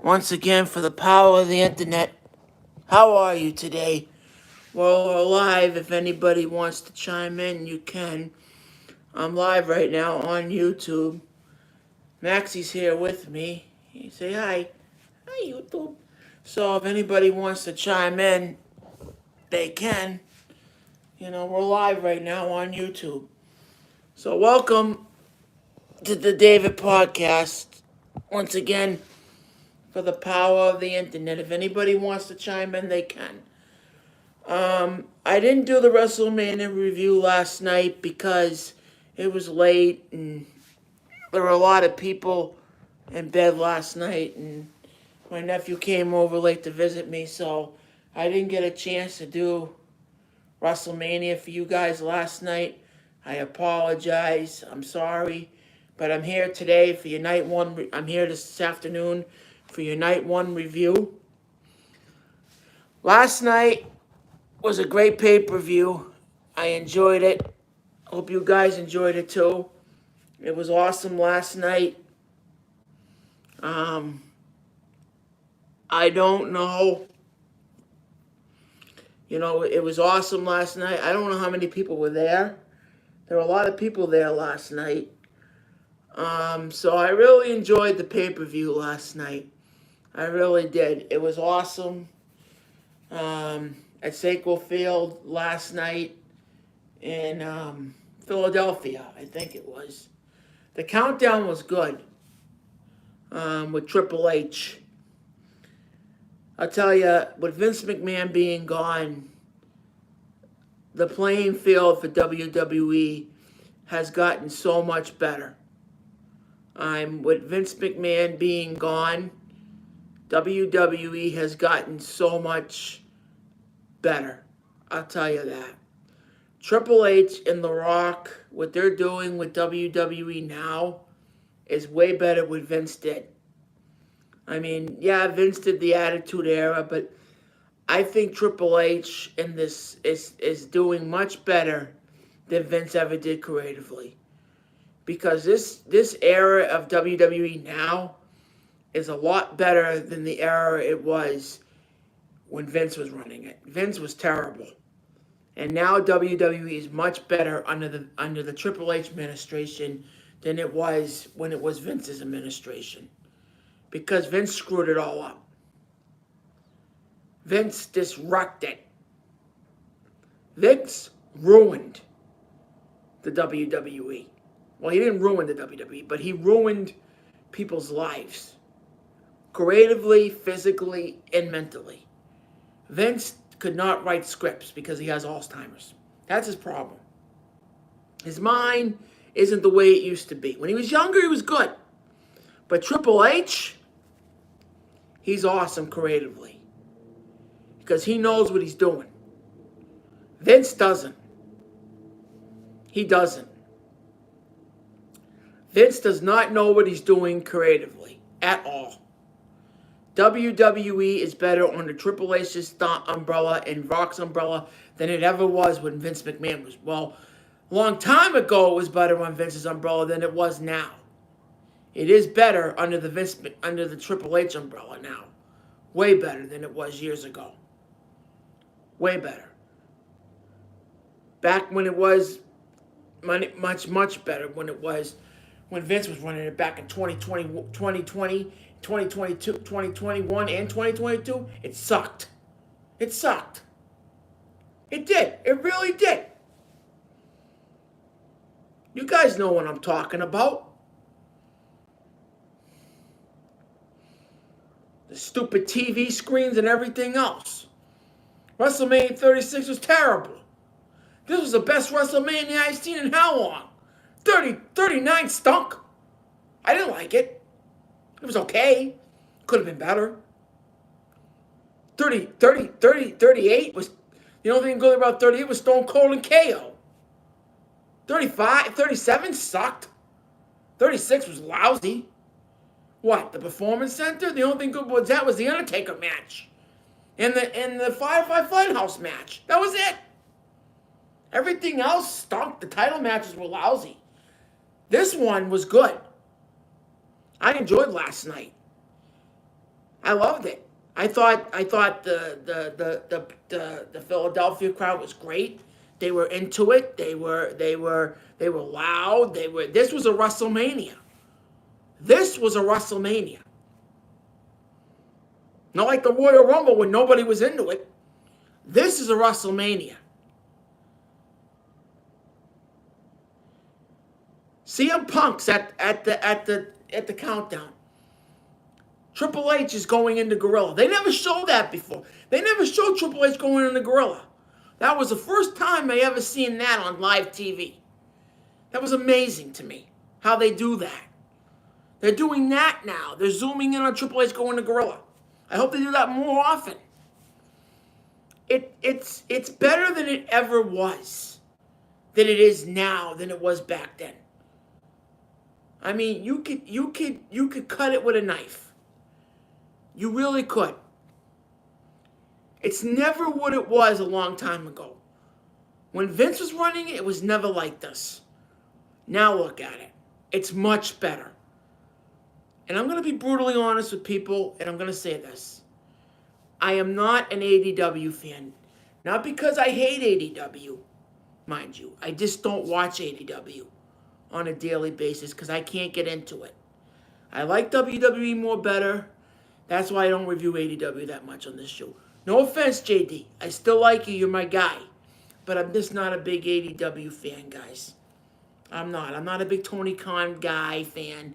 once again for the power of the internet. How are you today? Well, we're live. If anybody wants to chime in, you can. I'm live right now on YouTube. Maxie's here with me. You say hi. Hi, YouTube. So if anybody wants to chime in, they can. We're live right now on YouTube. So welcome to the David Podcast. Once again, for the power of the internet. If anybody wants to chime in, they can. I didn't do the WrestleMania review last night because it was late and there were a lot of people in bed last night, and my nephew came over late to visit me, so I didn't get a chance to do WrestleMania for you guys last night. I apologize. I'm sorry. But I'm here today for your night one. I'm here this afternoon for your night one review. Last night was a great pay-per-view. I enjoyed it. Hope you guys enjoyed it too. It was awesome last night. I don't know. It was awesome last night. I don't know how many people were there. There were a lot of people there last night. So I really enjoyed the pay-per-view last night. I really did. It was awesome. At Sequel Field last night in Philadelphia, I think it was. The countdown was good with Triple H. I'll tell you, with Vince McMahon being gone, the playing field for WWE has gotten so much better. With Vince McMahon being gone, WWE has gotten so much better. I'll tell you that. Triple H and The Rock, what they're doing with WWE now is way better than what Vince did. I mean, yeah, Vince did the Attitude Era, but I think Triple H in this is doing much better than Vince ever did creatively. Because this era of WWE now is a lot better than the era it was when Vince was running it. Vince was terrible. And now WWE is much better under the Triple H administration than it was when it was Vince's administration. Because Vince screwed it all up. Vince disrupted it. Vince ruined the WWE. Well, he didn't ruin the WWE, but he ruined people's lives. Creatively, physically, and mentally. Vince could not write scripts because he has Alzheimer's. That's his problem. His mind isn't the way it used to be. When he was younger, he was good. But Triple H, he's awesome creatively. Because he knows what he's doing. Vince doesn't. He doesn't. Vince does not know what he's doing creatively at all. WWE is better under Triple H's umbrella and Rock's umbrella than it ever was when Vince McMahon was. Well, a long time ago it was better on Vince's umbrella than it was now. It is better under the Triple H umbrella now. Way better than it was years ago. Way better. Back when it was much, much better when Vince was running it back in 2020, 2022, 2021, and 2022, it sucked. It sucked. It did. It really did. You guys know what I'm talking about. The stupid TV screens and everything else. WrestleMania 36 was terrible. This was the best WrestleMania I've seen in how long? 39 stunk. I didn't like it. It was okay. Could have been better. 38 was... The only thing good about 38 was Stone Cold and KO. 37 sucked. 36 was lousy. What, the Performance Center? The only thing good was that was the Undertaker match. And the Firefly Funhouse match. That was it. Everything else stunk. The title matches were lousy. This one was good. I enjoyed last night. I loved it. I thought the Philadelphia crowd was great. They were into it. They were loud. This was a WrestleMania. This was a WrestleMania. Not like the Royal Rumble when nobody was into it. This is a WrestleMania. CM Punk's at the countdown. Triple H is going into Gorilla. They never showed that before. They never showed Triple H going into Gorilla. That was the first time I ever seen that on live TV. That was amazing to me, how they do that. They're doing that now. They're zooming in on Triple H going to Gorilla. I hope they do that more often. It's better than it ever was, than it is now, than it was back then. I mean, you could cut it with a knife. You really could. It's never what it was a long time ago. When Vince was running it, it was never like this. Now look at it. It's much better. And I'm going to be brutally honest with people, and I'm going to say this. I am not an AEW fan. Not because I hate AEW, mind you. I just don't watch AEW on a daily basis because I can't get into it. I like WWE more better. That's why I don't review AEW that much on this show. No offense, JD. I still like you. You're my guy. But I'm just not a big AEW fan, guys. I'm not. I'm not a big Tony Khan guy fan.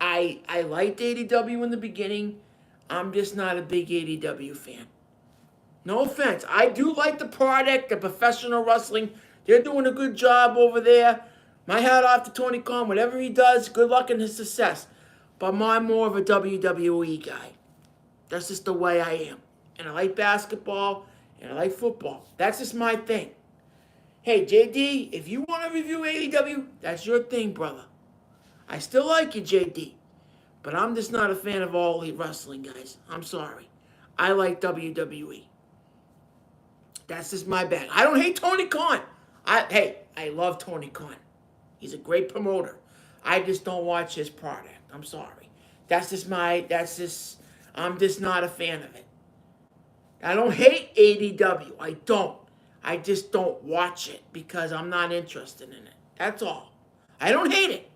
I liked AEW in the beginning. I'm just not a big AEW fan. No offense. I do like the product, the professional wrestling. They're doing a good job over there. My hat off to Tony Khan. Whatever he does, good luck in his success. But I'm more of a WWE guy. That's just the way I am. And I like basketball, and I like football. That's just my thing. Hey, JD, if you want to review AEW, that's your thing, brother. I still like you, JD. But I'm just not a fan of all elite wrestling, guys. I'm sorry. I like WWE. That's just my bag. I don't hate Tony Khan. I love Tony Khan. He's a great promoter. I just don't watch his product. I'm sorry. I'm just not a fan of it. I don't hate AEW. I don't. I just don't watch it because I'm not interested in it. That's all. I don't hate it.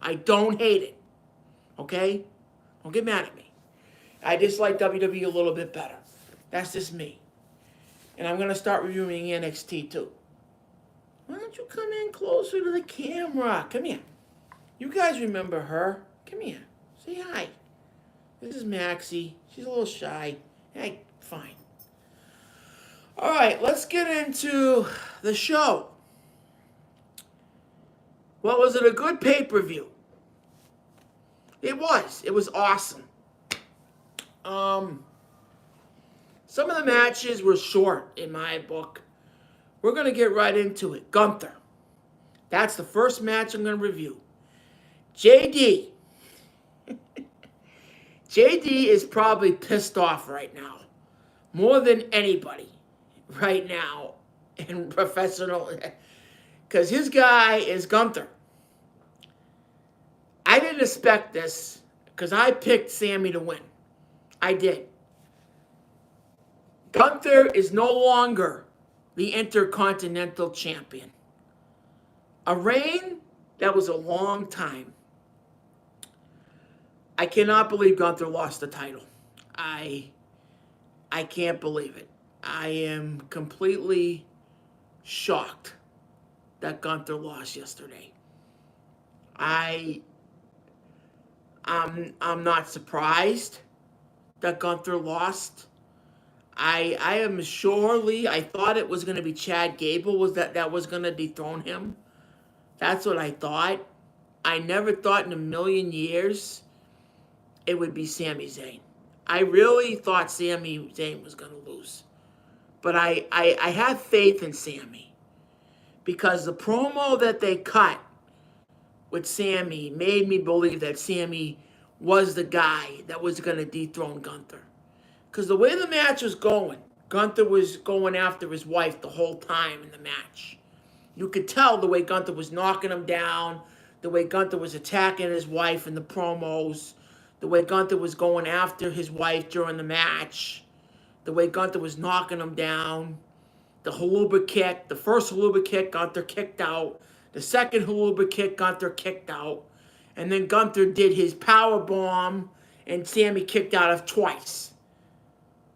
I don't hate it. Okay? Don't get mad at me. I just like WWE a little bit better. That's just me. And I'm going to start reviewing NXT too. Why don't you come in closer to the camera? Come here. You guys remember her. Come here. Say hi. This is Maxie. She's a little shy. Hey, fine. All right, let's get into the show. Well, was it a good pay-per-view? It was. It was awesome. Some of the matches were short in my book. We're going to get right into it. Gunther. That's the first match I'm going to review. JD. JD is probably pissed off right now. More than anybody right now in professional. Because his guy is Gunther. I didn't expect this because I picked Sammy to win. I did. Gunther is no longer the intercontinental champion. A reign that was a long time. I cannot believe Gunther lost the title. I can't believe it. I am completely shocked that Gunther lost yesterday. I'm not surprised that Gunther lost. I am surely, I thought it was going to be Chad Gable that was going to dethrone him. That's what I thought. I never thought in a million years it would be Sami Zayn. I really thought Sami Zayn was going to lose. But I have faith in Sami. Because the promo that they cut with Sami made me believe that Sami was the guy that was going to dethrone Gunther. Because the way the match was going, Gunther was going after his wife the whole time in the match. You could tell the way Gunther was knocking him down, the way Gunther was attacking his wife in the promos, The way Gunther was going after his wife during the match. The way Gunther was knocking him down. The haluba kick. The first haluba kick, Gunther kicked out. The second haluba kick, Gunther kicked out. And then Gunther did his power bomb, and Sammy kicked out of twice.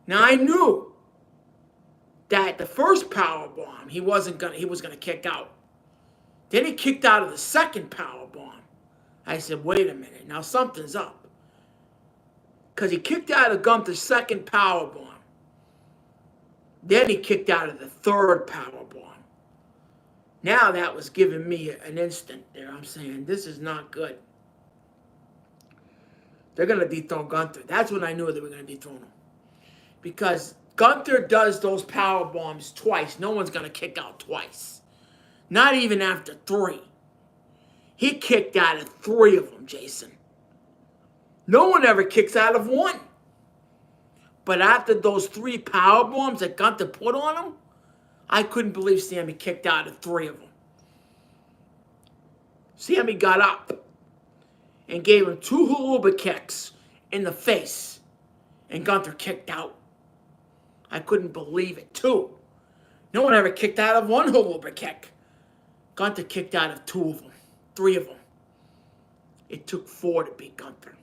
Now I knew that the first power bomb he was gonna kick out. Then he kicked out of the second power bomb. I said, wait a minute, now something's up. Because he kicked out of Gunther's second power bomb. Then he kicked out of the third power bomb. Now that was giving me an instant there. I'm saying, this is not good. They're going to dethrone Gunther. That's when I knew they were going to dethrone him. Because Gunther does those power bombs twice. No one's going to kick out twice. Not even after 3. He kicked out of 3 of them, Jason. No one ever kicks out of 1. But after those 3 power bombs that Gunther put on him, I couldn't believe Sammy kicked out of 3 of them. Sammy got up and gave him 2 haluba kicks in the face. And Gunther kicked out. I couldn't believe it, 2. No one ever kicked out of 1 haluba kick. Gunther kicked out of 2 of them. 3 of them. It took 4 to beat Gunther.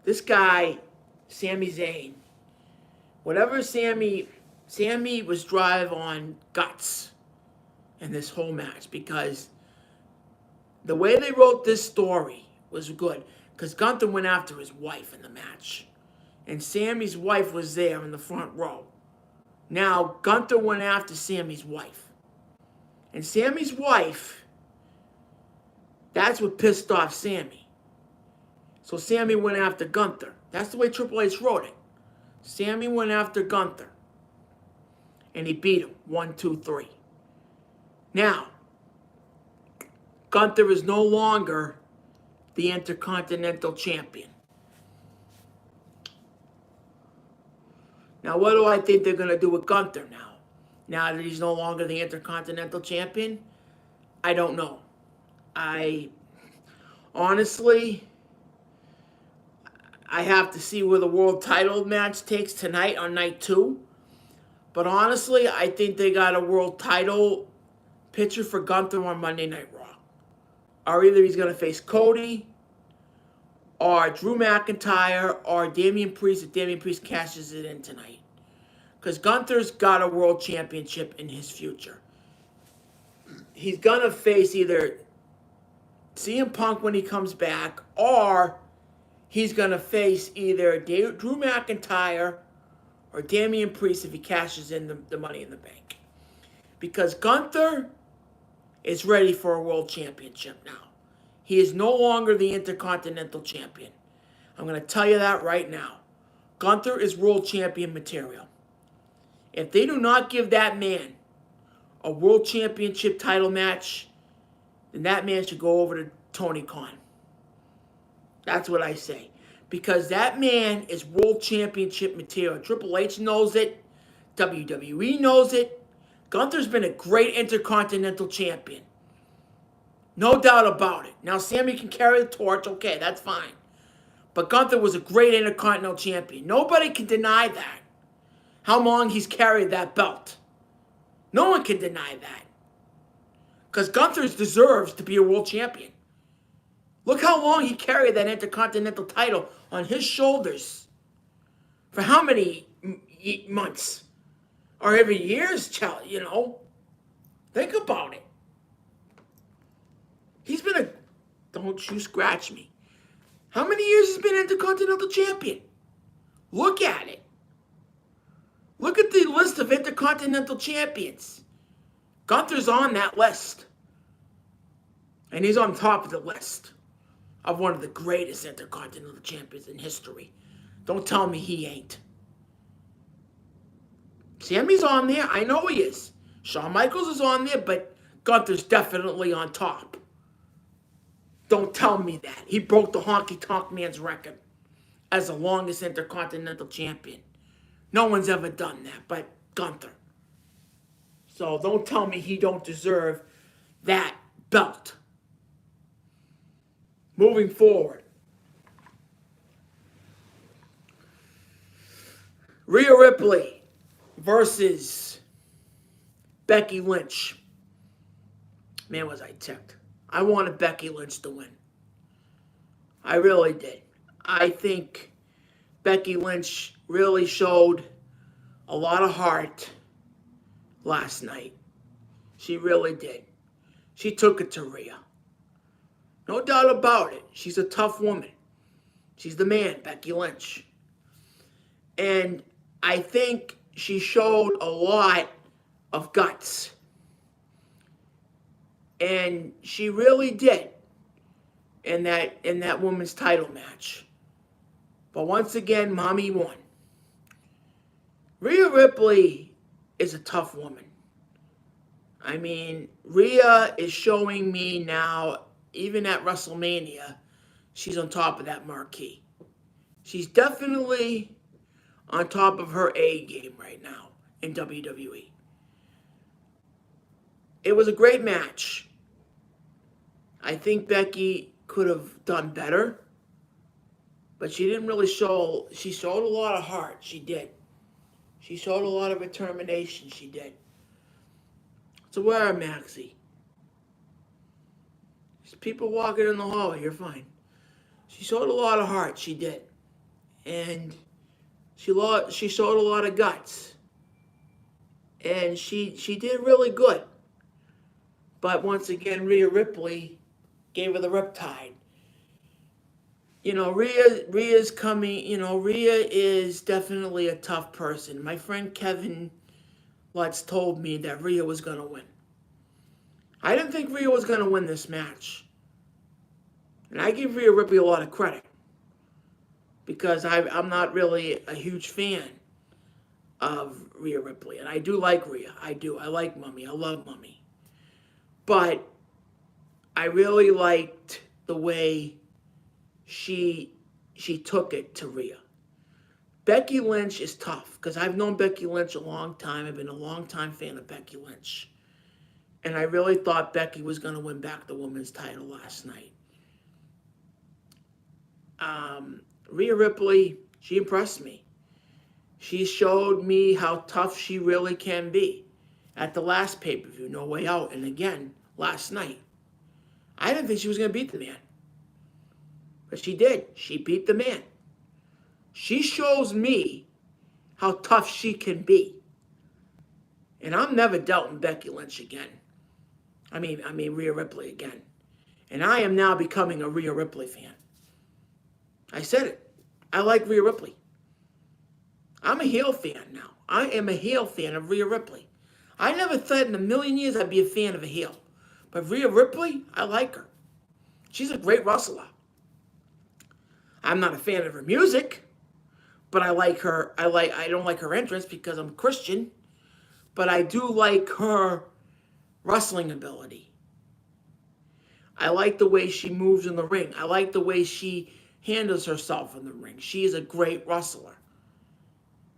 This guy, Sami Zayn, whatever Sammy was drive on guts in this whole match, because the way they wrote this story was good, because Gunther went after his wife in the match, and Sammy's wife was there in the front row. Now Gunther went after Sammy's wife, and Sammy's wife, that's what pissed off Sammy. So Sammy went after Gunther. That's the way Triple H wrote it. Sammy went after Gunther. And he beat him. 1, 2, 3. Now, Gunther is no longer the Intercontinental Champion. Now, what do I think they're going to do with Gunther now? Now that he's no longer the Intercontinental Champion? I don't know. Honestly, I have to see where the world title match takes tonight on night 2. But honestly, I think they got a world title picture for Gunther on Monday Night Raw. Or either he's going to face Cody, or Drew McIntyre, or Damian Priest, if Damian Priest cashes it in tonight. Because Gunther's got a world championship in his future. He's going to face either CM Punk when he comes back, or he's going to face either Drew McIntyre or Damian Priest if he cashes in the Money in the Bank. Because Gunther is ready for a world championship now. He is no longer the Intercontinental Champion. I'm going to tell you that right now. Gunther is world champion material. If they do not give that man a world championship title match, then that man should go over to Tony Khan. That's what I say. Because that man is world championship material. Triple H knows it. WWE knows it. Gunther's been a great Intercontinental Champion. No doubt about it. Now, Sammy can carry the torch. Okay, that's fine. But Gunther was a great Intercontinental Champion. Nobody can deny that. How long he's carried that belt. No one can deny that. Because Gunther deserves to be a world champion. Look how long he carried that Intercontinental title on his shoulders. For how many months? Or every year's, you know. Think about it. He's been a... Don't you scratch me. How many years has he been Intercontinental Champion? Look at it. Look at the list of Intercontinental Champions. Gunther's on that list. And he's on top of the list of one of the greatest Intercontinental Champions in history. Don't tell me he ain't. Sammy's on there. I know he is. Shawn Michaels is on there, but Gunther's definitely on top. Don't tell me that. He broke the Honky Tonk Man's record as the longest Intercontinental Champion. No one's ever done that but Gunther. So don't tell me he don't deserve that belt. Moving forward. Rhea Ripley versus Becky Lynch. Man, was I ticked. I wanted Becky Lynch to win. I really did. I think Becky Lynch really showed a lot of heart last night. She really did. She took it to Rhea. No doubt about it. She's a tough woman. She's the man, Becky Lynch. And I think she showed a lot of guts. And she really did in that women's title match. But once again, Mommy won. Rhea Ripley is a tough woman. I mean, Rhea is showing me now, even at WrestleMania, she's on top of that marquee. She's definitely on top of her A game right now in WWE. It was a great match. I think Becky could have done better, but she didn't really show. She showed a lot of heart. She did. She showed a lot of determination. She did. So where are Maxie? There's people walking in the hallway. You're fine. She showed a lot of heart. She did. And she showed a lot of guts. And she did really good. But once again, Rhea Ripley gave her the riptide. You know, Rhea's coming, you know, Rhea is definitely a tough person. My friend Kevin Lutz told me that Rhea was going to win. I didn't think Rhea was going to win this match. And I give Rhea Ripley a lot of credit. Because I'm not really a huge fan of Rhea Ripley. And I do like Rhea. I do. I like Mummy. I love Mummy. But I really liked the way she took it to Rhea. Becky Lynch is tough because I've known Becky Lynch a long time. I've been a long time fan of Becky Lynch. And I really thought Becky was going to win back the women's title last night. Rhea Ripley, she impressed me. She showed me how tough she really can be at the last pay-per-view, No Way Out, and again, last night. I didn't think she was going to beat the man. But she did. She beat the man. She shows me how tough she can be. And I'm never doubting Becky Lynch again. I mean Rhea Ripley again. And I am now becoming a Rhea Ripley fan. I said it. I like Rhea Ripley. I'm a heel fan now. I am a heel fan of Rhea Ripley. I never thought in a million years I'd be a fan of a heel. But Rhea Ripley, I like her. She's a great wrestler. I'm not a fan of her music, but I like her. I don't like her entrance because I'm Christian, but I do like her wrestling ability. I like the way she moves in the ring. I like the way she handles herself in the ring. She is a great wrestler.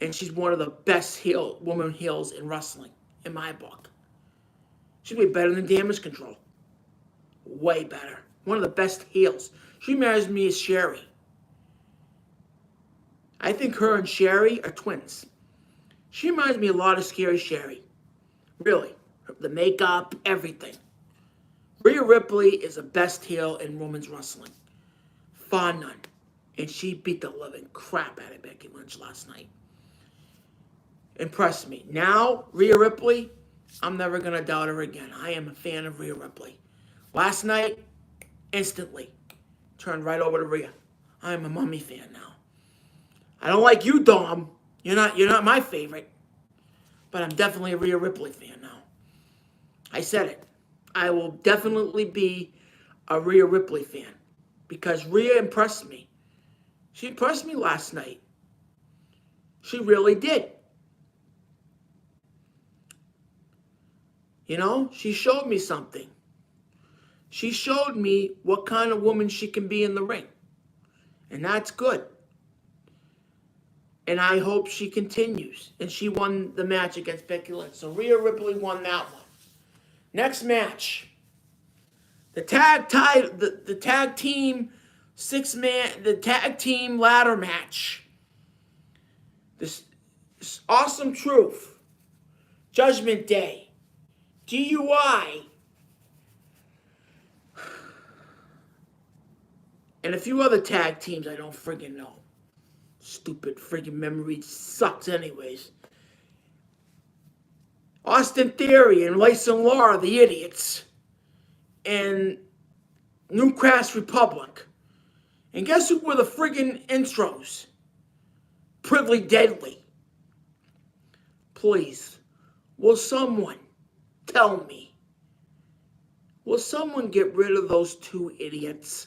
And she's one of the best woman heels in wrestling, in my book. She'd be better than Damage Control. Way better. One of the best heels. She reminds me of Sherry. I think her and Sherry are twins. She reminds me a lot of Scary Sherry. Really. The makeup, everything. Rhea Ripley is the best heel in women's wrestling. Far none. And she beat the living crap out of Becky Lynch last night. Impressed me. Now, Rhea Ripley, I'm never going to doubt her again. I am a fan of Rhea Ripley. Last night, instantly, turned right over to Rhea. I am a Mummy fan now. I don't like you, Dom. You're not my favorite. But I'm definitely a Rhea Ripley fan now. I said it. I will definitely be a Rhea Ripley fan. Because Rhea impressed me. She impressed me last night. She really did. You know, she showed me something. She showed me what kind of woman she can be in the ring. And that's good. And I hope she continues. And she won the match against Becky Lynch. So Rhea Ripley won that one. Next match. The tag team the tag team ladder match. Awesome Truth, Judgment Day, DUI, and a few other tag teams I don't friggin' know. Stupid friggin' memory sucks anyways. Austin Theory and Lace and Laura, the idiots. And New Crass Republic. And guess who were the friggin' intros? Priddly Deadly. Please, will someone tell me? Will someone get rid of those two idiots?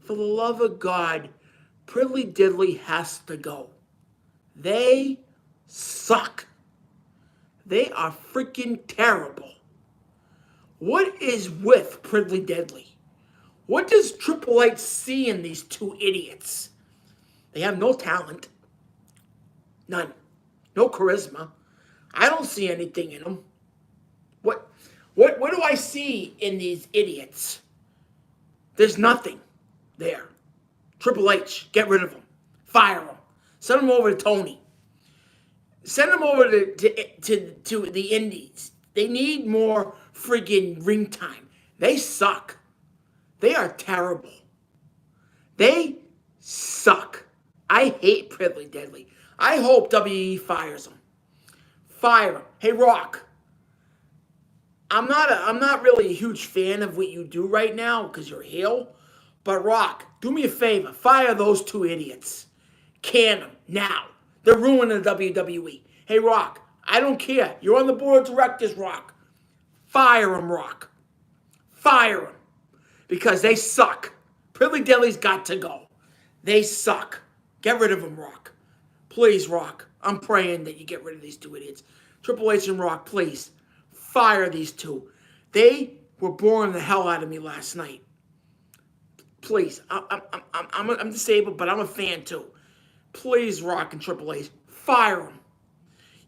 For the love of God, Priddly Deadly has to go. They suck. They are freaking terrible. What is with Priddly Deadly? What does Triple H see in these two idiots? They have no talent. None. No charisma. I don't see anything in them. What do I see in these idiots? There's nothing there. Triple H, get rid of them. Fire them. Send them over to Tony. Send them over to the Indies. They need more friggin' ring time. They suck. They are terrible. They suck. I hate Priddly Deadly. I hope WWE fires them. Fire them. Hey, Rock. I'm not really a huge fan of what you do right now because you're heel. But Rock, do me a favor. Fire those two idiots. Can them now. They're ruining the WWE. Hey, Rock, I don't care. You're on the board of directors, Rock. Fire them, Rock. Fire them. Because they suck. Priddly Deadly's got to go. They suck. Get rid of them, Rock. Please, Rock. I'm praying that you get rid of these two idiots. Triple H and Rock, please. Fire these two. They were boring the hell out of me last night. Please. I'm disabled, but I'm a fan too. Please, Rock and Triple H. Fire them.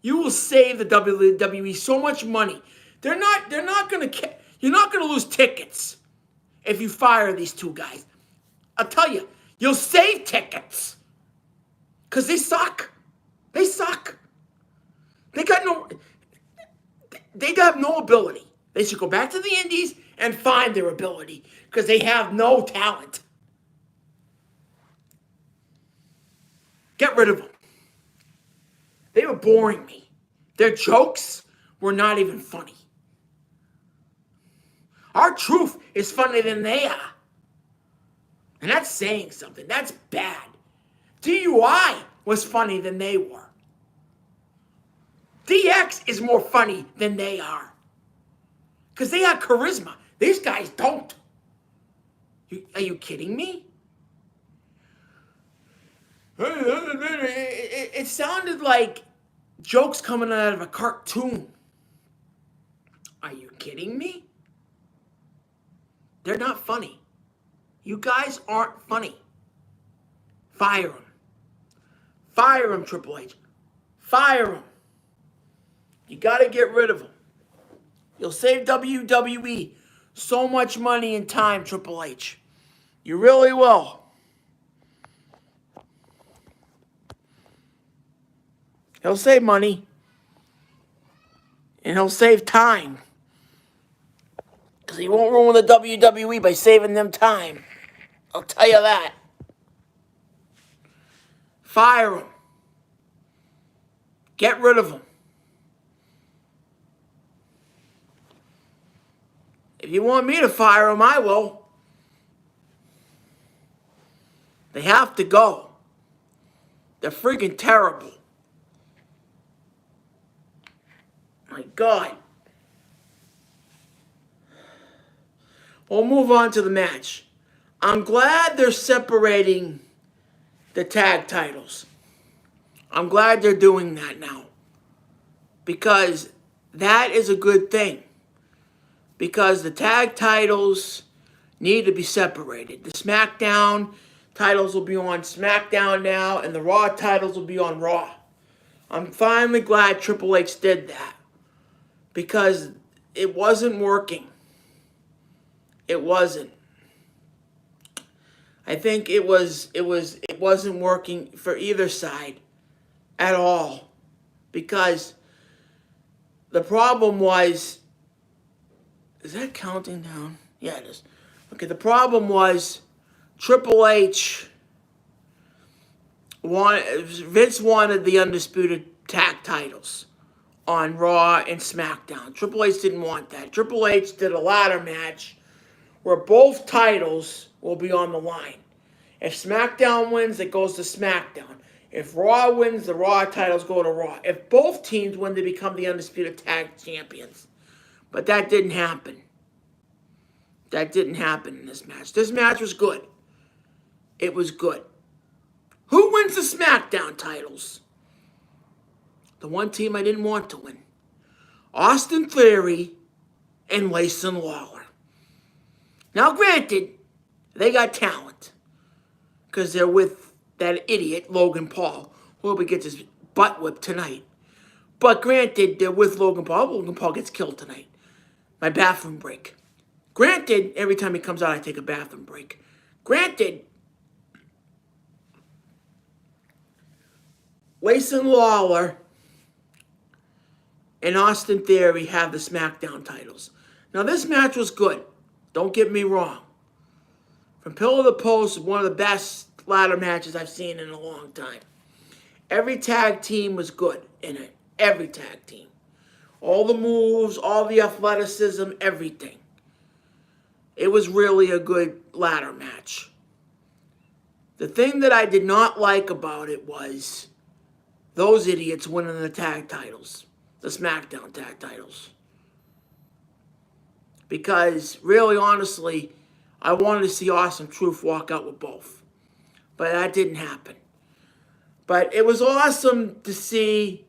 You will save the WWE so much money. You're not gonna lose tickets if you fire these two guys. I'll tell you, you'll save tickets. Because they suck. They suck. They have no ability. They should go back to the Indies and find their ability. Because they have no talent. Get rid of them. They were boring me. Their jokes were not even funny. Our truth is funnier than they are. And that's saying something. That's bad. DUI was funny than they were. DX is more funny than they are. Because they have charisma. These guys don't. Are you kidding me? It sounded like jokes coming out of a cartoon. Are you kidding me? They're not funny. You guys aren't funny. Fire them. Fire them, Triple H. Fire them. You got to get rid of them. You'll save WWE so much money and time, Triple H. You really will. He'll save money. And he'll save time. Because he won't ruin the WWE by saving them time. I'll tell you that. Fire him. Get rid of him. If you want me to fire him, I will. They have to go. They're freaking terrible. My God. We'll move on to the match. I'm glad they're separating the tag titles. I'm glad they're doing that now. Because that is a good thing. Because the tag titles need to be separated. The SmackDown titles will be on SmackDown now, and the Raw titles will be on Raw. I'm finally glad Triple H did that. Because it wasn't working. It wasn't. I think it wasn't working for either side. at all. Because the problem was, is that counting down? Yeah, it is. Okay, the problem was Triple H Vince wanted the undisputed tag titles on Raw and SmackDown. Triple H didn't want that. Triple H did a ladder match where both titles will be on the line. If SmackDown wins, it goes to SmackDown. If Raw wins, the Raw titles go to Raw. If both teams win, they become the undisputed tag champions. But that didn't happen. That didn't happen in this match. This match was good. It was good. Who wins the SmackDown titles? The one team I didn't want to win. Austin Theory and Lacey Lawler. Now, granted, they got talent. Because they're with that idiot, Logan Paul, who hope he gets his butt whipped tonight. But granted, they're with Logan Paul. Logan Paul gets killed tonight. My bathroom break. Granted, every time he comes out, I take a bathroom break. Granted, Lacey Lawler and Austin Theory have the SmackDown titles. Now, this match was good. Don't get me wrong. From pillar to post, one of the best ladder matches I've seen in a long time. Every tag team was good in it. Every tag team. All the moves, all the athleticism, everything. It was really a good ladder match. The thing that I did not like about it was those idiots winning the tag titles. The SmackDown tag titles. Because, really, honestly, I wanted to see Awesome Truth walk out with both. But that didn't happen. But it was awesome to see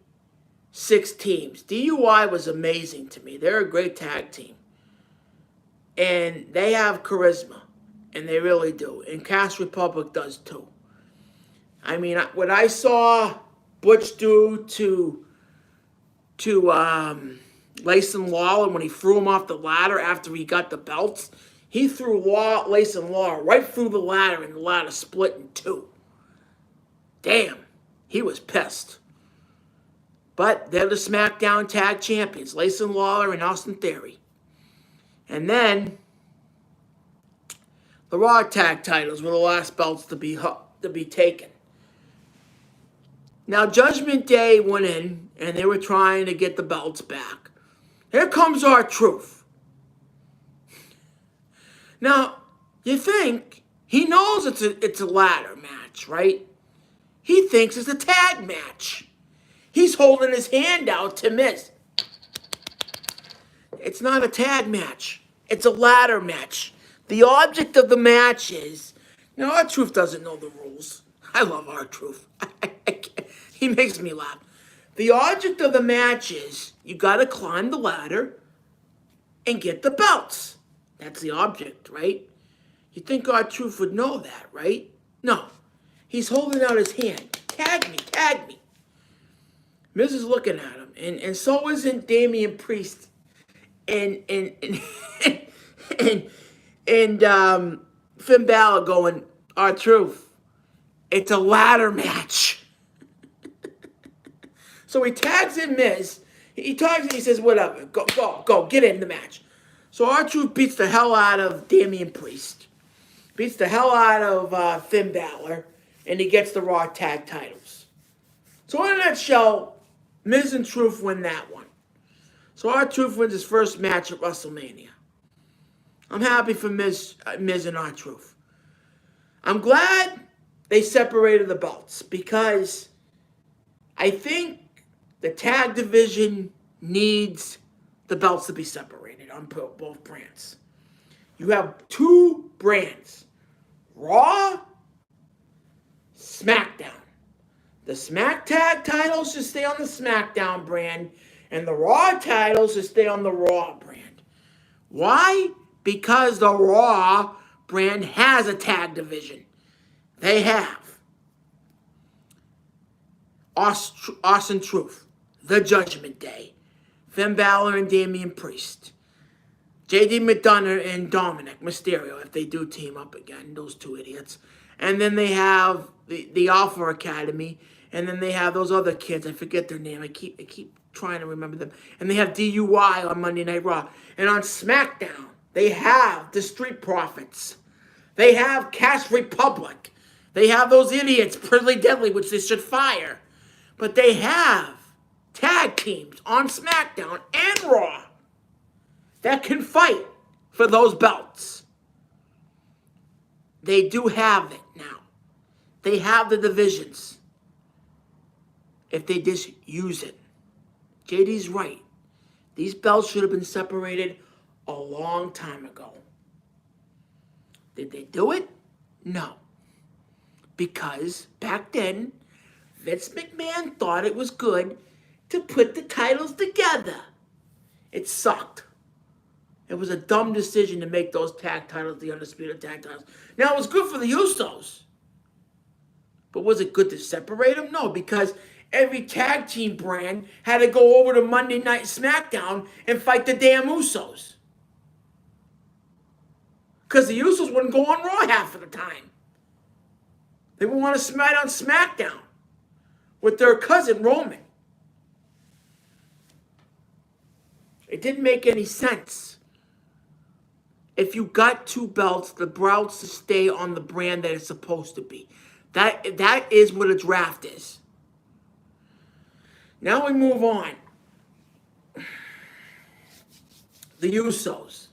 6 teams. DUI was amazing to me. They're a great tag team. And they have charisma. And they really do. And Cash Republic does too. I mean, what I saw Butch do to Lacey Lawler when he threw him off the ladder after he got the belts, he threw Lacey Lawler right through the ladder, and the ladder split in 2. Damn, he was pissed. But they're the SmackDown Tag Champions, Lacey Lawler and Austin Theory. And then the Raw Tag titles were the last belts to be taken. Now, Judgment Day went in, and they were trying to get the belts back. Here comes R-Truth. Now, you think he knows it's a ladder match, right? He thinks it's a tag match. He's holding his hand out to Miz. It's not a tag match. It's a ladder match. The object of the match is, R-Truth doesn't know the rules. I love R-Truth. He makes me laugh. The object of the match is you got to climb the ladder and get the belts. That's the object, right? You think R-Truth would know that, right? No. He's holding out his hand. Tag me, tag me. Miz is looking at him, and so isn't Damian Priest and Finn Balor going, R-Truth, it's a ladder match. So he tags in Miz. He tags and he says, whatever, go, get in the match. So R-Truth beats the hell out of Damian Priest. Beats the hell out of Finn Balor. And he gets the Raw Tag titles. So in a nutshell, Miz and Truth win that one. So R-Truth wins his first match at WrestleMania. I'm happy for Miz and R-Truth. I'm glad they separated the belts because I think the tag division needs the belts to be separated on both brands. You have 2 brands, Raw, SmackDown. The Smack Tag titles should stay on the SmackDown brand, and the Raw titles should stay on the Raw brand. Why? Because the Raw brand has a tag division. They have Austin Truth, The Judgment Day, Finn Balor and Damian Priest, JD McDonough and Dominic Mysterio, if they do team up again, those 2 idiots. And then they have the Alpha Academy. And then they have those other kids. I forget their name. I keep trying to remember them. And they have DUI on Monday Night Raw. And on SmackDown, they have the Street Profits. They have Cash Republic. They have those idiots, Pretty Deadly, which they should fire. But they have tag teams on SmackDown and Raw that can fight for those belts. They do have it now. They have the divisions. If they just use it. JD's right. These belts should have been separated a long time ago. Did they do it? No. Because back then, Vince McMahon thought it was good to put the titles together. It sucked. It was a dumb decision to make those tag titles the Undisputed Tag Titles. Now, it was good for the Usos. But was it good to separate them? No, because every tag team brand had to go over to Monday Night SmackDown and fight the damn Usos. Because the Usos wouldn't go on Raw half of the time. They would want to smite on SmackDown with their cousin Roman. It didn't make any sense. If you got two belts, the belts to stay on the brand that it's supposed to be. That is what a draft is. Now we move on. The Usos.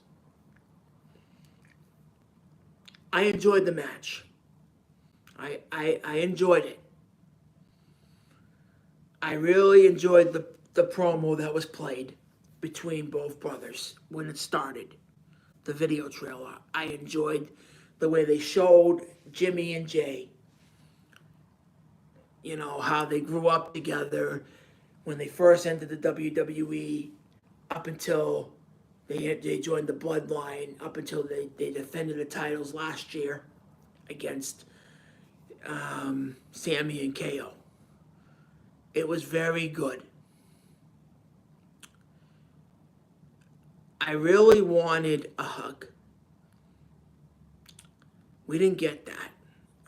I enjoyed the match. I enjoyed it. I really enjoyed the promo that was played between both brothers when it started. The video trailer. I enjoyed the way they showed Jimmy and Jay. You know, how they grew up together when they first entered the WWE up until they joined the bloodline, up until they defended the titles last year against Sammy and KO. It was very good. I really wanted a hug. We didn't get that.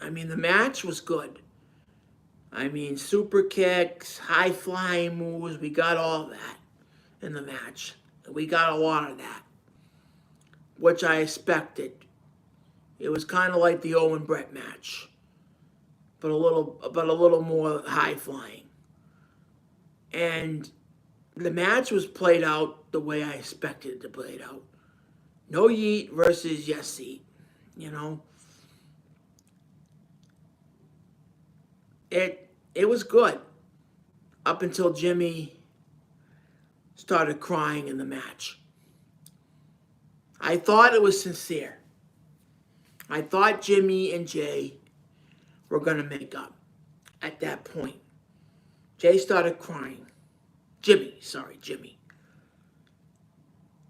I mean, the match was good. I mean, super kicks, high-flying moves, we got all that in the match. We got a lot of that, which I expected. It was kind of like the Owen Brett match, but a little more high-flying. And the match was played out the way I expected it to play it out. No yeet versus yes yeet, you know. It was good up until Jimmy started crying in the match. I thought it was sincere. I thought Jimmy and Jay were going to make up at that point. Jay started crying. Jimmy.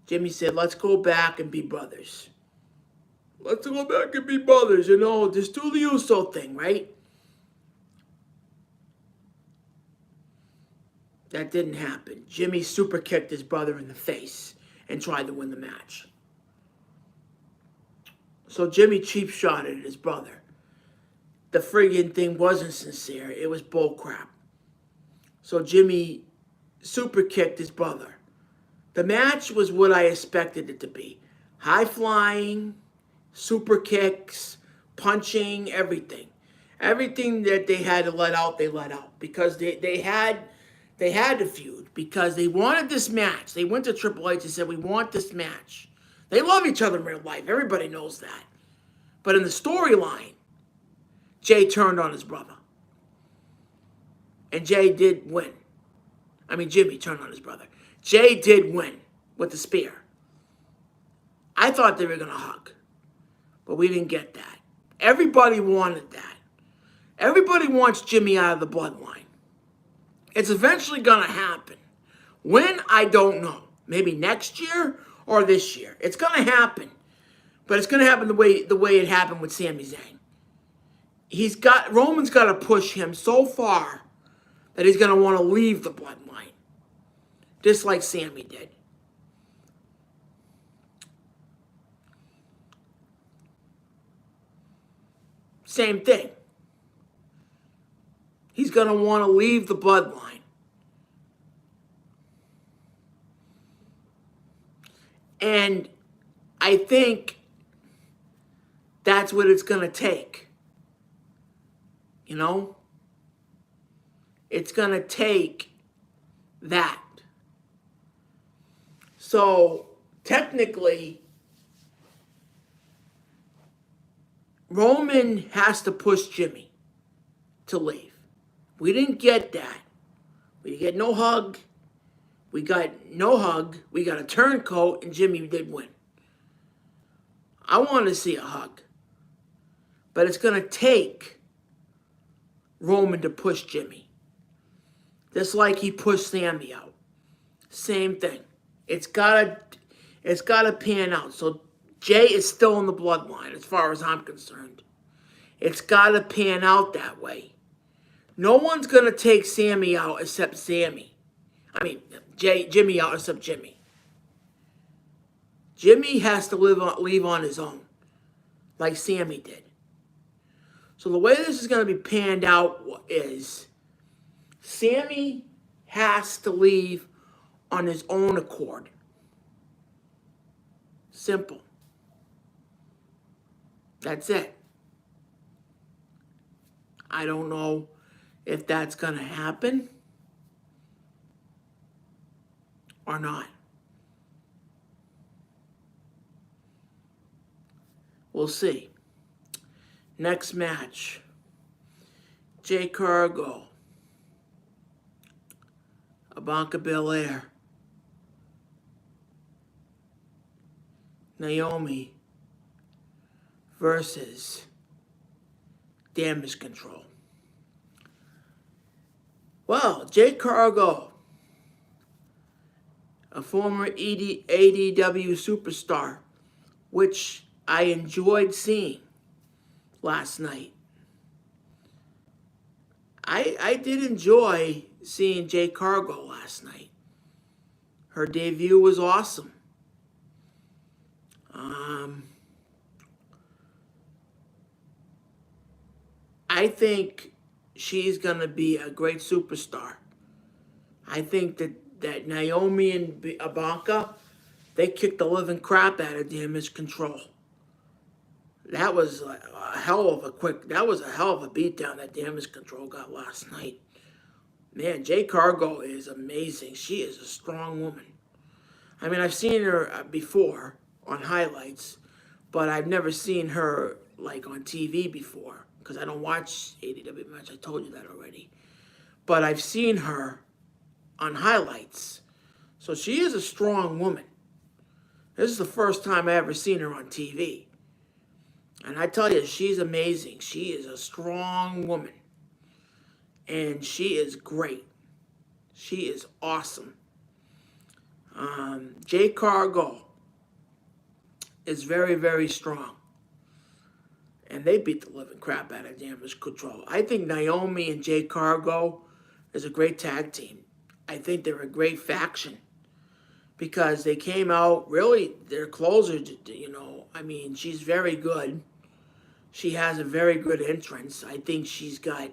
Jimmy said, let's go back and be brothers. Let's go back and be brothers, you know. Just do the Uso thing, right? That didn't happen. Jimmy super kicked his brother in the face and tried to win the match. So Jimmy cheap shotted his brother. The friggin' thing wasn't sincere. It was bullcrap. So Jimmy super kicked his brother. The match was what I expected it to be. High flying, super kicks, punching, everything. Everything that they had to let out, they let out. Because they had to feud. Because they wanted this match. They went to Triple H and said, we want this match. They love each other in real life. Everybody knows that. But in the storyline, Jay turned on his brother. And Jay did win. I mean, Jimmy turned on his brother. Jay did win with the spear. I thought they were going to hug. But we didn't get that. Everybody wanted that. Everybody wants Jimmy out of the bloodline. It's eventually going to happen. When? I don't know. Maybe next year or this year. It's going to happen. But it's going to happen the way it happened with Sami Zayn. Roman's got to push him so far that he's going to want to leave the bloodline. Just like Sami did. Same thing. He's going to want to leave the bloodline. And I think that's what it's going to take. You know? It's going to take that. So, technically, Roman has to push Jimmy to leave. We didn't get that. We didn't get no hug. We got no hug. We got a turncoat, and Jimmy did win. I want to see a hug. But it's going to take Roman to push Jimmy. Just like he pushed Sammy out. Same thing. It's gotta pan out. So Jay is still in the bloodline as far as I'm concerned. It's gotta pan out that way. No one's gonna take Sammy out except Sammy. I mean, Jimmy out except Jimmy. Jimmy has to leave on his own, like Sammy did. So the way this is gonna be panned out is Sammy has to leave on his own accord. Simple. That's it. I don't know if that's going to happen or not. We'll see. Next match. Jay Cargo. Bianca Belair. Naomi versus Damage Control. Well, Jay Cargo, a former AEW superstar, which I enjoyed seeing last night. I did enjoy seeing Jay Cargo last night. Her debut was awesome. I think she's going to be a great superstar. I think that Naomi and Bianca, they kicked the living crap out of Damage Control. That was a hell of a beatdown that Damage Control got last night. Man, Jay Cargo is amazing. She is a strong woman. I mean, I've seen her before on highlights, but I've never seen her like on TV before because I don't watch AEW much. I told you that already. But I've seen her on highlights. So she is a strong woman. This is the first time I ever seen her on TV. And I tell you, she's amazing. She is a strong woman. And she is great. She is awesome. Jay Cargo is very, very strong. And they beat the living crap out of Damage Control. I think Naomi and Jay Cargo is a great tag team. I think they're a great faction. Because they came out, really, they're closer, I mean, she's very good. She has a very good entrance. I think she's got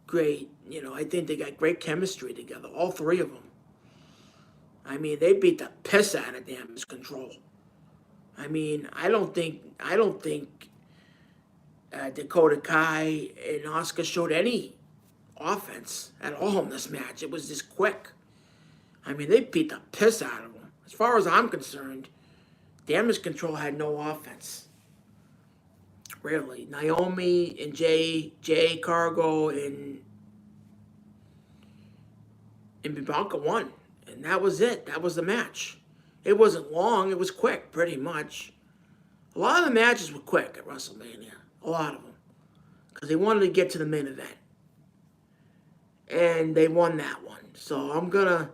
great, I think they got great chemistry together, all three of them. I mean, they beat the piss out of Damage Control. I mean, I don't think Dakota Kai and Asuka showed any offense at all in this match. It was just quick. I mean, they beat the piss out of them. As far as I'm concerned, Damage Control had no offense. Really. Naomi and Jay Cargo and Bianca won. And that was it. That was the match. It wasn't long. It was quick, pretty much. A lot of the matches were quick at WrestleMania. A lot of them. Because they wanted to get to the main event. And they won that one. So I'm going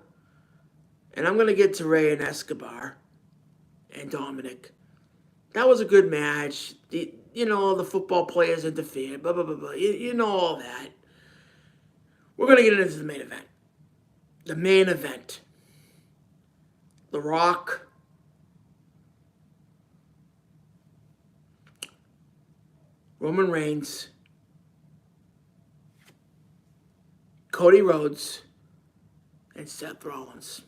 to get to Rey and Escobar and Dominic. That was a good match. The football players interfered. Blah, blah, blah, blah. You know all that. We're going to get into the main event. The main event. The Rock. . Roman Reigns, Cody Rhodes, and Seth Rollins.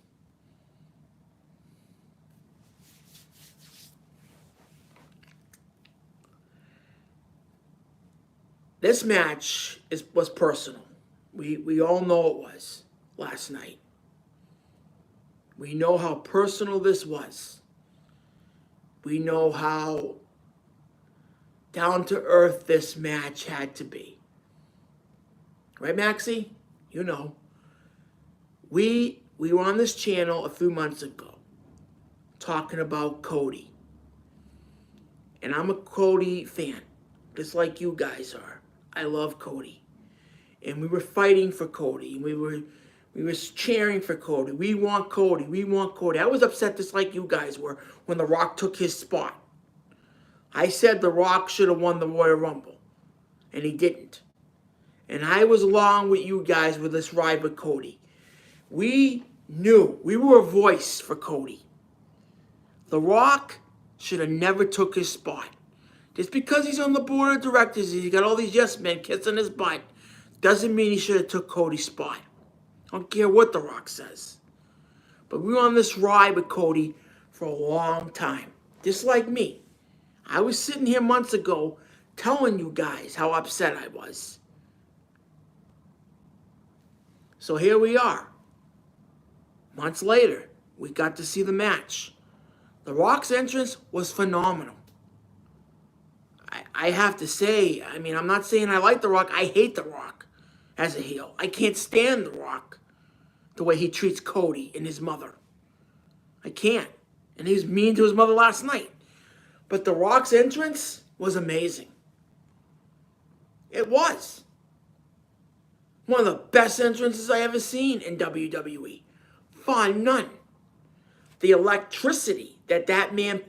This match was personal. We all know it was last night. We know how personal this was. We know how down to earth this match had to be. Right, Maxie? You know. We were on this channel a few months ago talking about Cody. And I'm a Cody fan, just like you guys are. I love Cody. And we were fighting for Cody. We were cheering for Cody. We want Cody. We want Cody. I was upset just like you guys were when The Rock took his spot. I said The Rock should have won the Royal Rumble. And he didn't. And I was along with you guys with this ride with Cody. We knew. We were a voice for Cody. The Rock should have never took his spot. Just because he's on the board of directors, he's got all these yes men kissing his butt, doesn't mean he should have took Cody's spot. I don't care what The Rock says. But we were on this ride with Cody for a long time. Just like me. I was sitting here months ago telling you guys how upset I was. So here we are. Months later, we got to see the match. The Rock's entrance was phenomenal. I have to say, I mean, I'm not saying I like The Rock. I hate The Rock as a heel. I can't stand The Rock the way he treats Cody and his mother. I can't. And he was mean to his mother last night. But The Rock's entrance was amazing. It was. One of the best entrances I ever seen in WWE. Fun none. The electricity that man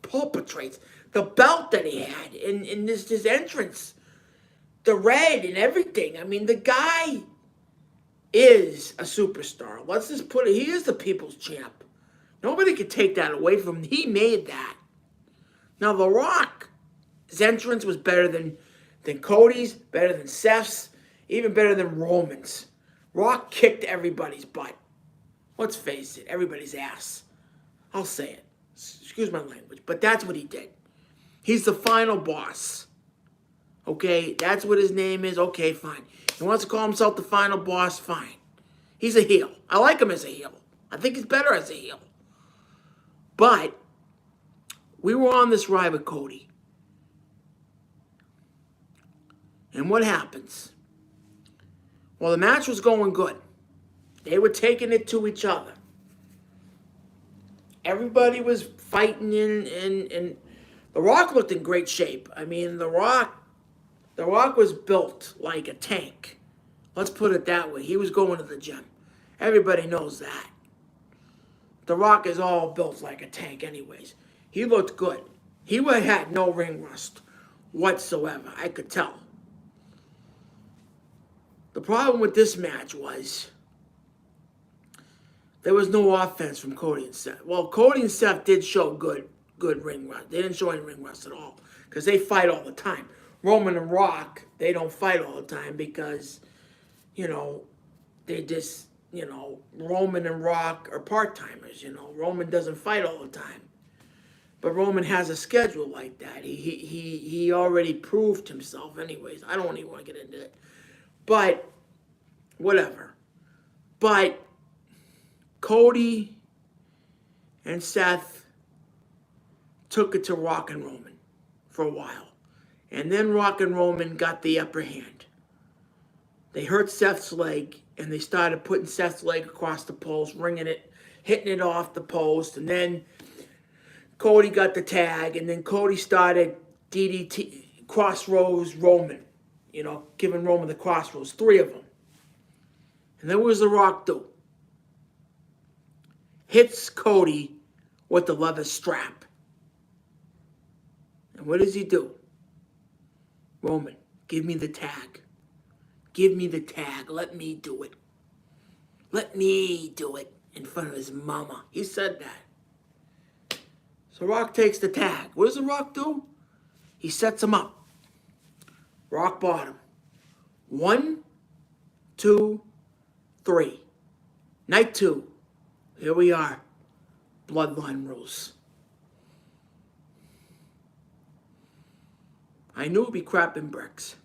perpetrates. The belt that he had in his entrance. The red and everything. I mean, the guy is a superstar. Let's just put it, he is the people's champ. Nobody could take that away from him. He made that. Now, The Rock, his entrance was better than Cody's, better than Seth's, even better than Roman's. Rock kicked everybody's butt. Let's face it, everybody's ass. I'll say it. Excuse my language, but that's what he did. He's the final boss. Okay, that's what his name is. Okay, fine. He wants to call himself the final boss, fine. He's a heel. I like him as a heel. I think he's better as a heel. But we were on this ride with Cody. And what happens? Well, the match was going good. They were taking it to each other. Everybody was fighting and The Rock looked in great shape. I mean, The Rock was built like a tank. Let's put it that way. He was going to the gym. Everybody knows that. The Rock is all built like a tank anyways. He looked good. He had no ring rust whatsoever. I could tell. The problem with this match was there was no offense from Cody and Seth. Well, Cody and Seth did show good ring rust. They didn't show any ring rust at all because they fight all the time. Roman and Rock, they don't fight all the time because, they just, Roman and Rock are part-timers, Roman doesn't fight all the time. But Roman has a schedule like that. He already proved himself anyways. I don't even want to get into it. But, whatever. But, Cody and Seth took it to Rock and Roman for a while. And then Rock and Roman got the upper hand. They hurt Seth's leg, and they started putting Seth's leg across the post, ringing it, hitting it off the post, and then Cody got the tag, and then Cody started DDT, crossroads Roman, giving Roman the crossroads, 3 of them. And then what does The Rock do? Hits Cody with the leather strap. And what does he do? Roman, give me the tag. Give me the tag. Let me do it. Let me do it in front of his mama. He said that. So Rock takes the tag. What does The Rock do? He sets him up. Rock bottom. 1, 2, 3. Night 2. Here we are. Bloodline rules. I knew it'd be crap and bricks.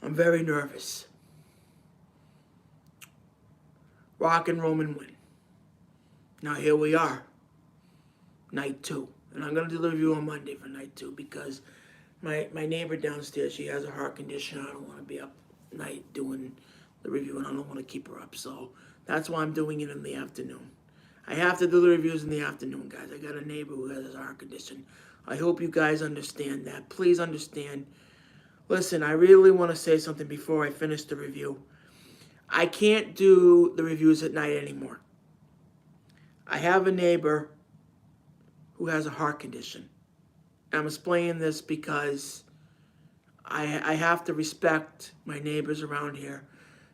I'm very nervous. Rock and Roman win. Now here we are. Night 2. And I'm going to do the review on Monday for night 2 because my neighbor downstairs, she has a heart condition. I don't want to be up night doing the review, and I don't want to keep her up. So that's why I'm doing it in the afternoon. I have to do the reviews in the afternoon, guys. I got a neighbor who has a heart condition. I hope you guys understand that. Please understand. Listen, I really want to say something before I finish the review. I can't do the reviews at night anymore. I have a neighbor who has a heart condition. I'm explaining this because I have to respect my neighbors around here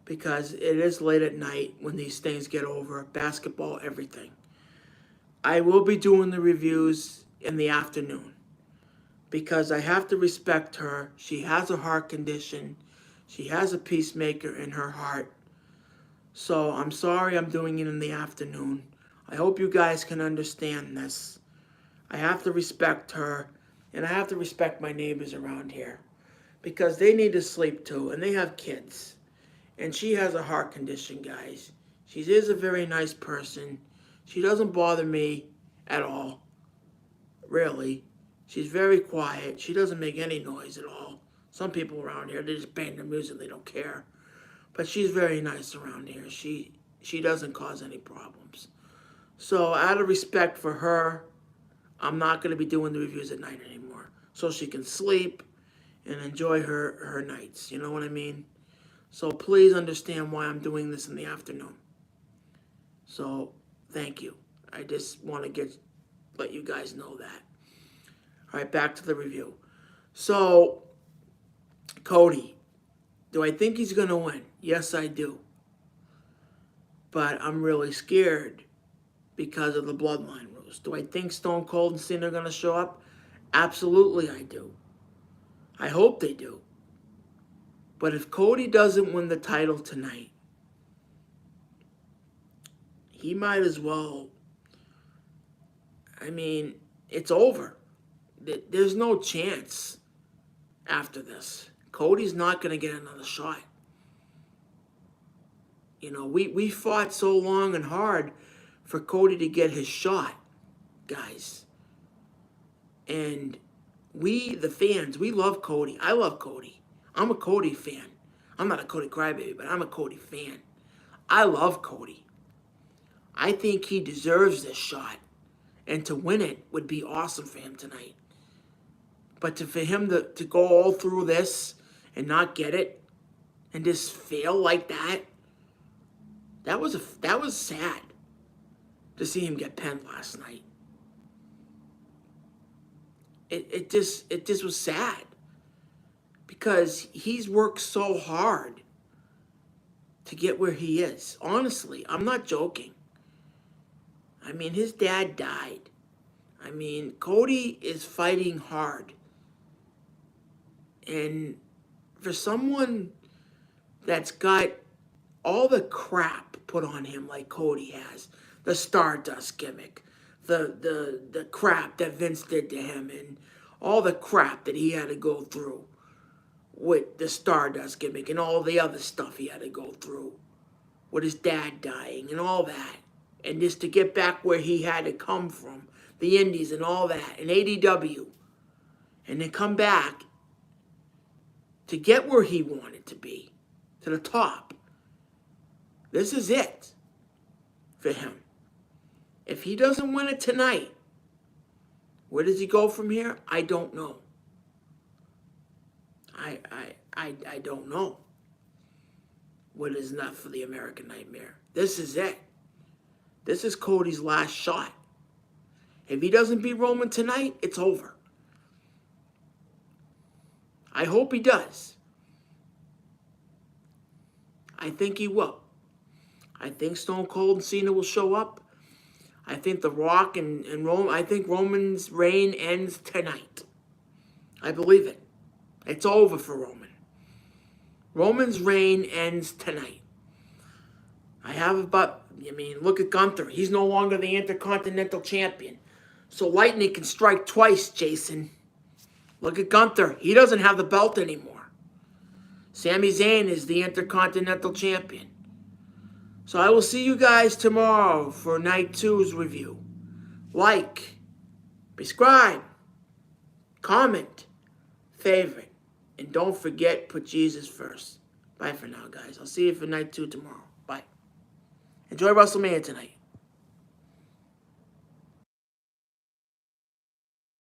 because it is late at night when these things get over. Basketball, everything. I will be doing the reviews in the afternoon because I have to respect her. She has a heart condition. She has a pacemaker in her heart. So I'm sorry I'm doing it in the afternoon. I hope you guys can understand this. I have to respect her, and I have to respect my neighbors around here because they need to sleep too, and they have kids. And she has a heart condition, guys. She is a very nice person. She doesn't bother me at all, really. She's very quiet. She doesn't make any noise at all. Some people around here, they just bang their music. They don't care. But she's very nice around here. She doesn't cause any problems. So out of respect for her, I'm not going to be doing the reviews at night anymore. So she can sleep and enjoy her nights. You know what I mean? So please understand why I'm doing this in the afternoon. So thank you. I just want to let you guys know that. All right, back to the review. So, Cody, do I think he's going to win? Yes, I do. But I'm really scared because of the bloodline rules. Do I think Stone Cold and Cena are going to show up? Absolutely I do. I hope they do. But if Cody doesn't win the title tonight, he might as well. I mean, it's over. There's no chance after this. Cody's not going to get another shot. You know, we fought so long and hard for Cody to get his shot, guys. And we, the fans, we love Cody. I love Cody. I'm a Cody fan. I'm not a Cody crybaby, but I'm a Cody fan. I love Cody. I think he deserves this shot. And to win it would be awesome for him tonight. But for him to go all through this and not get it and just fail like that, that was sad to see him get pinned last night. It just was sad because he's worked so hard to get where he is. Honestly, I'm not joking. I mean, his dad died. I mean, Cody is fighting hard. And for someone that's got all the crap put on him like Cody has, the Stardust gimmick, the crap that Vince did to him, and all the crap that he had to go through with the Stardust gimmick and all the other stuff he had to go through with his dad dying and all that. And just to get back where he had to come from, the Indies and all that, and ADW, and then come back to get where he wanted to be, to the top. This is it for him. If he doesn't win it tonight, where does he go from here? I don't know. I don't know what is left for the American Nightmare. This is it. This is Cody's last shot. If he doesn't beat Roman tonight, it's over. I hope he does. I think he will. I think Stone Cold and Cena will show up. I think The Rock and Roman, I think Roman's reign ends tonight. I believe it. It's over for Roman. Roman's reign ends tonight. Look at Gunther. He's no longer the intercontinental champion. So lightning can strike twice, Jason. Look at Gunther. He doesn't have the belt anymore. Sami Zayn is the intercontinental champion. So I will see you guys tomorrow for Night 2's review. Like, subscribe, comment, favorite, and don't forget, put Jesus first. Bye for now, guys. I'll see you for Night 2 tomorrow. Bye. Enjoy WrestleMania tonight.